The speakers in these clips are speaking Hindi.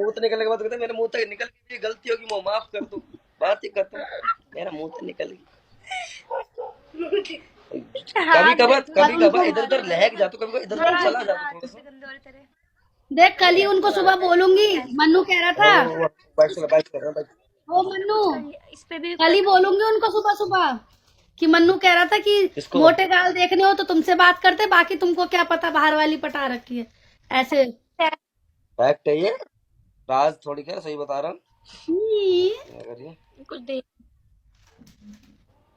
मुंह से निकलने के बाद कहते मेरे मुंह तक निकल गई, गलती होगी वो माफ कर दो, बात ही खत्म। मेरा मुंह से निकल गई। हाँ, कभी कभार इधर उधर लहक जाता, कभी इधर उधर चला जाता थोड़ा सा। देख कल ही उनको सुबह बोलूंगी। मन्नू कह रहा था, बाइक कर रहा है। ओ मन्नू इस पे भी कल ही बोलूंगी उनको सुबह सुबह कि मन्नू कह रहा था कि किसको? मोटे गाल देखने हो तो तुमसे बात करते, बाकी तुमको क्या पता बाहर वाली पटा रखी है ऐसे। फैक्ट है ये, राज थोड़ी क्या सही बता रहा हूँ। क्या कर रही है? कुछ देर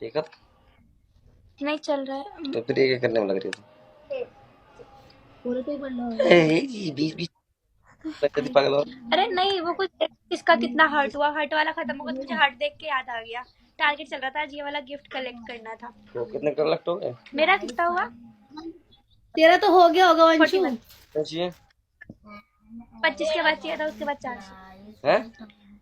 देखा नहीं चल रहा है। तो फिर ये क्या करने में लग रही है? पूरे तो ही बढ़ बीस बीस पागल हो। अरे नहीं, वो कुछ किसका कितना हर्ट हुआ, हर्ट वाला खत्म हो गया तो मुझे हर्ट देख के याद आ गया। टारगेट चल रहा था आज ये वाला गिफ्ट कलेक्ट करना था। तो कितने कलेक्ट हो गए? मेरा कितना हुआ? तेरा तो हो गया होगा वंशु। 41। चाहिए 25 के बाद चाहिए था, उसके बाद 400। है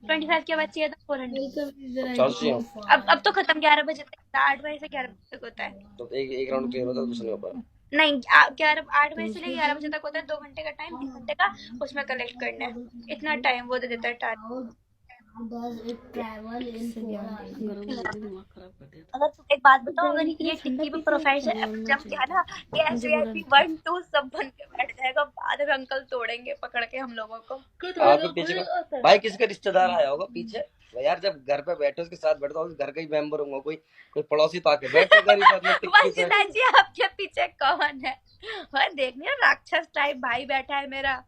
25 के बाद चाहिए था 400। 400। अब तो खत्म, 11 बजे तक, 8 बजे से 11 बजे तक होता है। तो एक राउंड क्लियर होता है, दूसरा नहीं हो पाया। नहीं 8 बजे से लेकर 11 बजे तक होता है, 2 घंटे का टाइम, 3 घंटे का उसमें कलेक्ट करना है। इतना टाइम वो दे देता है टारगेट। अगर तुम एक बात बताओ, अगर ये टिक्की पे प्रोफाइल से जम गया ना, ये SVIP 1 2 सब बन के बैठ जाएगा, बाद में अंकल तोड़ेंगे पकड़ के हम लोगों को। आपके पीछे का भाई किसी का रिश्तेदार आया होगा पीछे। यार जब घर पे बैठे उसके साथ बैठता हूँ, घर का ही मेंबर होगा, कोई पड़ोसी तो आके बैठेगा नहीं साथ में टिक्की पे। वंशिता जी आपके पीछे कौन है? वह देखने राक्षस टाइप भाई बैठा है मेरा।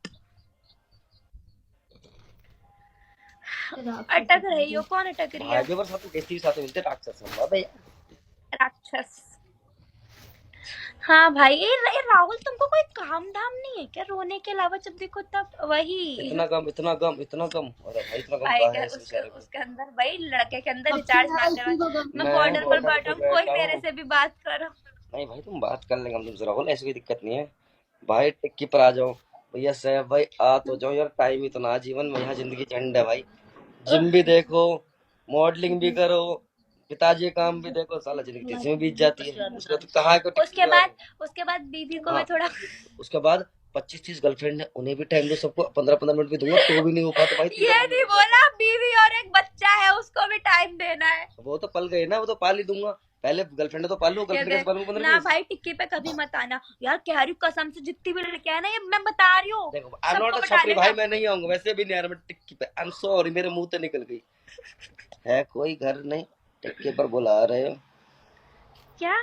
अटक रही हो? कौन अटक रही है? हाईवे पर साथ में टेस्टी साथ में मिलते हैं राक्षस हम। अबे यार राक्षस। हाँ भाई, ये राहुल तुमको कोई काम धाम नहीं है क्या? रोने के अलावा जब देखो तब वही। इतना कम इतना कम इतना कम। अरे भाई इतना कम भाई कहाँ है इस बेचारे को? उसके अंदर भाई, लड़के के अंदर रिचार्ज मारने वाला। मैं बॉर्डर पर बैठा हूँ, कोई मेरे से भी बात करो। नहीं भाई तुम बात कर लेंगे हम तुमसे, राहुल ऐसी कोई दिक्कत नहीं है भाई। टिक्की पर आ जाओ भैया साहब, भाई आ तो जाओ यार, टाइम इतना जीवन में, यहाँ जिंदगी झंड है भाई। जिम भी देखो, मॉडलिंग भी करो, पिताजी का काम भी देखो, साला जिंदगी इसमें बीत जाती है। उसके बाद कहाँ को उसके बाद बीवी को मैं थोड़ा उसके बाद 25-30 गर्लफ्रेंड है, उन्हें भी टाइम दो, सबको 15-15 मिनट भी दूंगा तो भी नहीं हो पाता भाई। ये नहीं बोला, बीवी और एक बच्चा है उसको भी टाइम देना है। वो तो पल गए ना, वो तो पाल ही दूंगा। पहले गर्लफ्रेंड तो पालू, गर्लफ्रेंड पालू 15 ना भाई, टिक्की पे कभी मत आना यार, कह रही कसम से, जितनी भी लड़कियां है ना, ये मैं बता रही हूँ। देखो आई एम नॉट अ छपरी भाई, मैं नहीं आऊंगा वैसे भी नहीं आ रहा मैं टिक्की पे। आई एम सॉरी, मेरे मुंह से निकल गई है। कोई घर नहीं, टिक्की पर बुला रहे हो क्या?